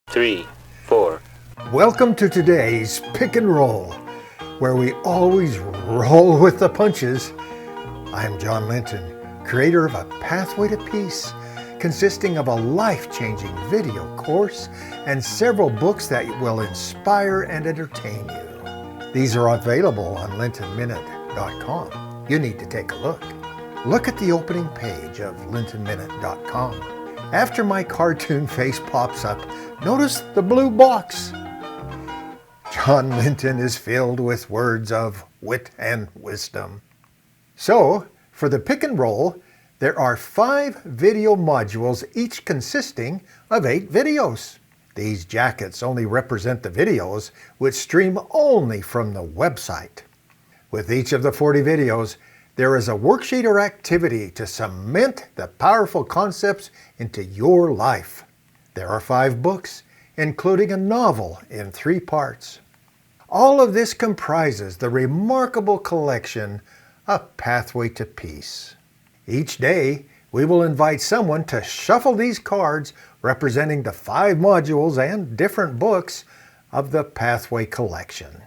3, 4. Welcome to today's Pick and Roll, where we always roll with the punches. I'm John Linton, creator of A Pathway to Peace, consisting of a life-changing video course and several books that will inspire and entertain you. These are available on lintonminute.com. You need to take a look. Look at the opening page of lintonminute.com. After my cartoon face pops up, notice the blue box. John Linton is filled with words of wit and wisdom. So, for the Pick and Roll, there are 5 video modules, each consisting of 8 videos. These jackets only represent the videos which stream only from the website. With each of the 40 videos, there is a worksheet or activity to cement the powerful concepts into your life. There are 5 books, including a novel in 3 parts. All of this comprises the remarkable collection, A Pathway to Peace. Each day, we will invite someone to shuffle these cards representing the 5 modules and different books of the Pathway collection.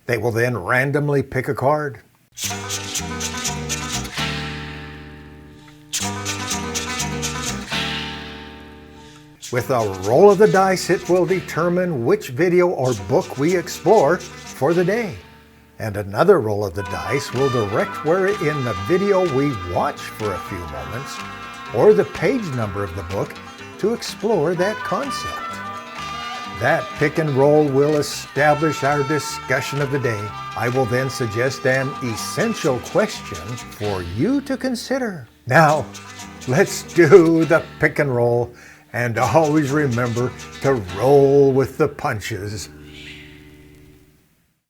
They will then randomly pick a card. With a roll of the dice, it will determine which video or book we explore for the day. And another roll of the dice will direct where in the video we watch for a few moments, or the page number of the book to explore that concept. That pick and roll will establish our discussion of the day. I will then suggest an essential question for you to consider. Now, let's do the pick and roll. And always remember to roll with the punches.